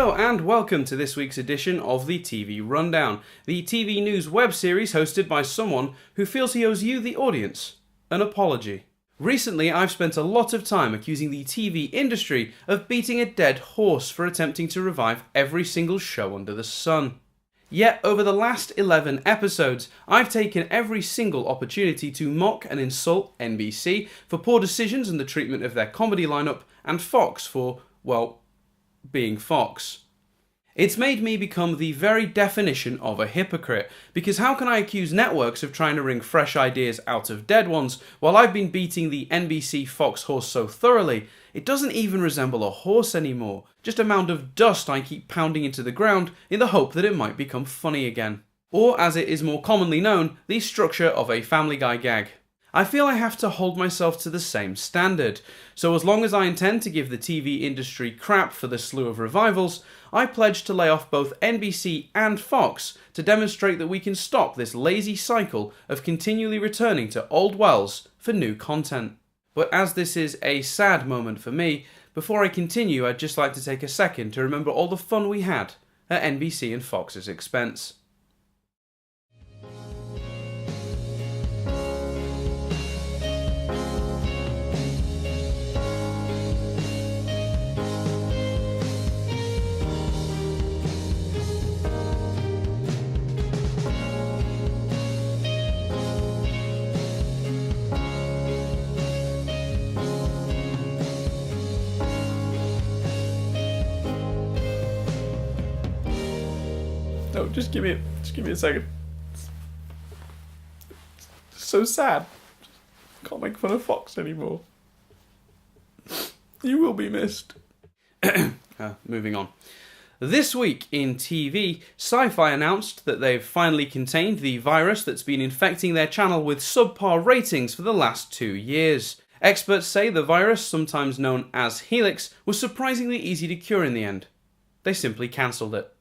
Hello and welcome to this week's edition of the TV Rundown, the TV news web series hosted by someone who feels he owes you, the audience, an apology. Recently, I've spent a lot of time accusing the TV industry of beating a dead horse for attempting to revive every single show under the sun. Yet, over the last 11 episodes, I've taken every single opportunity to mock and insult NBC for poor decisions in the treatment of their comedy lineup, and Fox for, well, being Fox. It's made me become the very definition of a hypocrite, because how can I accuse networks of trying to wring fresh ideas out of dead ones while I've been beating the NBC Fox horse so thoroughly it doesn't even resemble a horse anymore, just a mound of dust I keep pounding into the ground in the hope that it might become funny again. Or, as it is more commonly known, the structure of a Family Guy gag. I feel I have to hold myself to the same standard, so as long as I intend to give the TV industry crap for the slew of revivals, I pledge to lay off both NBC and Fox to demonstrate that we can stop this lazy cycle of continually returning to old wells for new content. But as this is a sad moment for me, before I continue I'd just like to take a second to remember all the fun we had at NBC and Fox's expense. No, just give me a second. It's so sad. Can't make fun of Fox anymore. You will be missed. Moving on. This week in TV, Syfy announced that they've finally contained the virus that's been infecting their channel with subpar ratings for the last 2 years. Experts say the virus, sometimes known as Helix, was surprisingly easy to cure in the end. They simply cancelled it.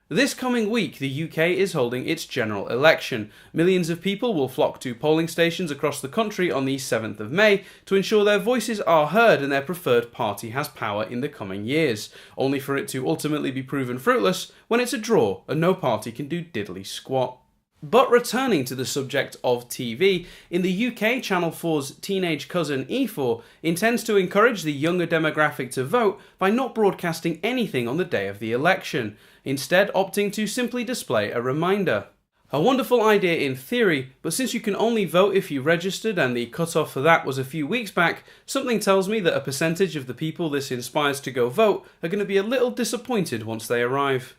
This coming week, the UK is holding its general election. Millions of people will flock to polling stations across the country on the 7th of May to ensure their voices are heard and their preferred party has power in the coming years, only for it to ultimately be proven fruitless when it's a draw and no party can do diddly squat. But returning to the subject of TV, in the UK, Channel 4's teenage cousin E4 intends to encourage the younger demographic to vote by not broadcasting anything on the day of the election, instead opting to simply display a reminder. A wonderful idea in theory, but since you can only vote if you registered and the cut-off for that was a few weeks back, something tells me that a percentage of the people this inspires to go vote are going to be a little disappointed once they arrive.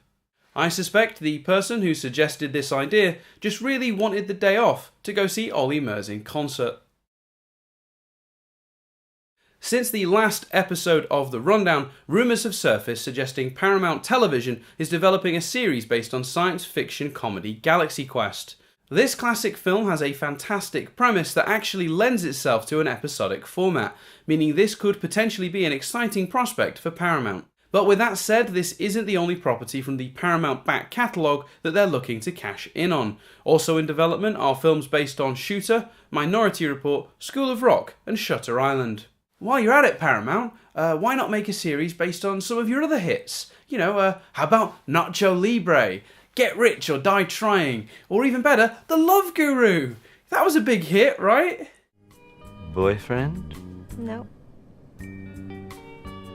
I suspect the person who suggested this idea just really wanted the day off to go see Ollie Murs in concert. Since the last episode of The Rundown, rumours have surfaced suggesting Paramount Television is developing a series based on science fiction comedy Galaxy Quest. This classic film has a fantastic premise that actually lends itself to an episodic format, meaning this could potentially be an exciting prospect for Paramount. But with that said, this isn't the only property from the Paramount back catalogue that they're looking to cash in on. Also in development are films based on Shooter, Minority Report, School of Rock and Shutter Island. While you're at it, Paramount, why not make a series based on some of your other hits? You know, how about Nacho Libre, Get Rich or Die Trying, or even better, The Love Guru? That was a big hit, right? Boyfriend? No.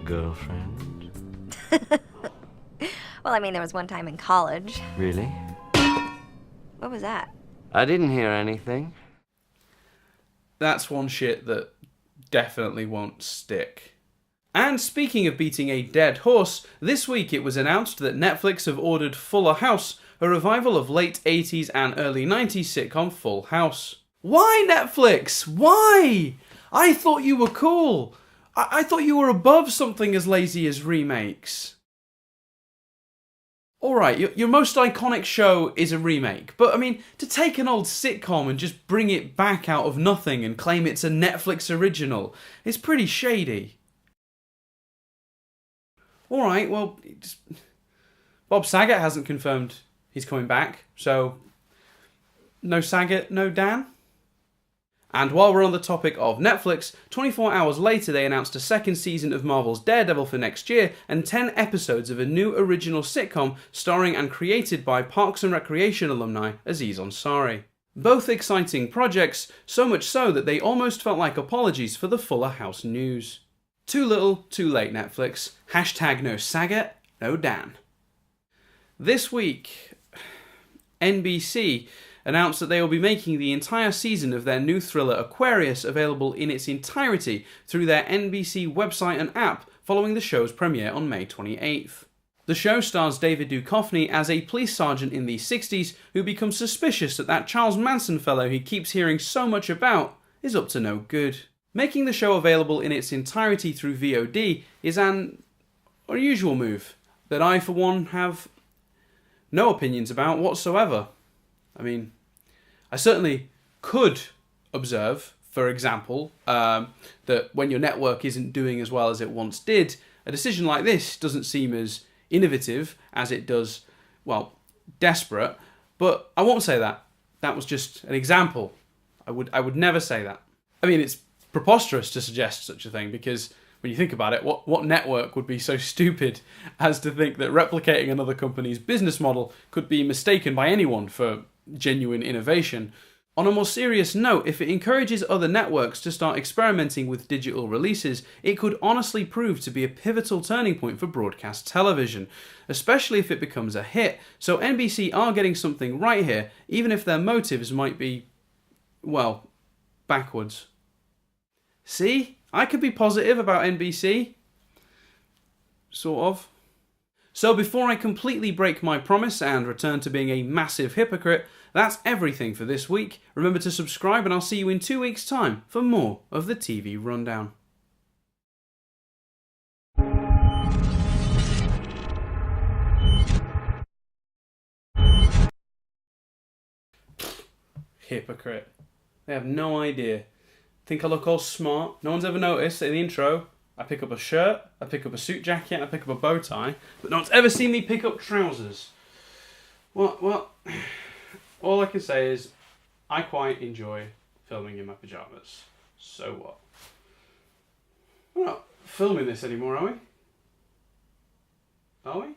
Girlfriend? Well, I mean, there was one time in college. Really? What was that? I didn't hear anything. That's one shit that definitely won't stick. And speaking of beating a dead horse, this week it was announced that Netflix have ordered Fuller House, a revival of late 80s and early 90s sitcom Full House. Why, Netflix? Why? I thought you were cool. I thought you were above something as lazy as remakes. Alright, your most iconic show is a remake, but I mean, to take an old sitcom and just bring it back out of nothing and claim it's a Netflix original is pretty shady. Alright, well, Bob Saget hasn't confirmed he's coming back, so no Saget, no Dan? And while we're on the topic of Netflix, 24 hours later they announced a second season of Marvel's Daredevil for next year and 10 episodes of a new original sitcom starring and created by Parks and Recreation alumni Aziz Ansari. Both exciting projects, so much so that they almost felt like apologies for the Fuller House news. Too little, too late, Netflix. Hashtag no Saget, no Dan. This week, NBC announced that they will be making the entire season of their new thriller Aquarius available in its entirety through their NBC website and app following the show's premiere on May 28th. The show stars David Duchovny as a police sergeant in the 60s who becomes suspicious that Charles Manson fellow he keeps hearing so much about is up to no good. Making the show available in its entirety through VOD is an unusual move that I, for one, have no opinions about whatsoever. I mean, I certainly could observe, for example, that when your network isn't doing as well as it once did, a decision like this doesn't seem as innovative as it does, well, desperate. But I won't say that. That was just an example. I would never say that. I mean, it's preposterous to suggest such a thing because when you think about it, what network would be so stupid as to think that replicating another company's business model could be mistaken by anyone for genuine innovation? On a more serious note, if it encourages other networks to start experimenting with digital releases, it could honestly prove to be a pivotal turning point for broadcast television, especially if it becomes a hit. So NBC are getting something right here, even if their motives might be, well, backwards. See? I could be positive about NBC. Sort of. So before I completely break my promise and return to being a massive hypocrite, that's everything for this week. Remember to subscribe and I'll see you in 2 weeks' time for more of the TV Rundown. Hypocrite. They have no idea. Think I look all smart. No one's ever noticed in the intro I pick up a shirt, I pick up a suit jacket, I pick up a bow tie, but no one's ever seen me pick up trousers. Well, all I can say is I quite enjoy filming in my pyjamas. So what? We're not filming this anymore, are we? Are we?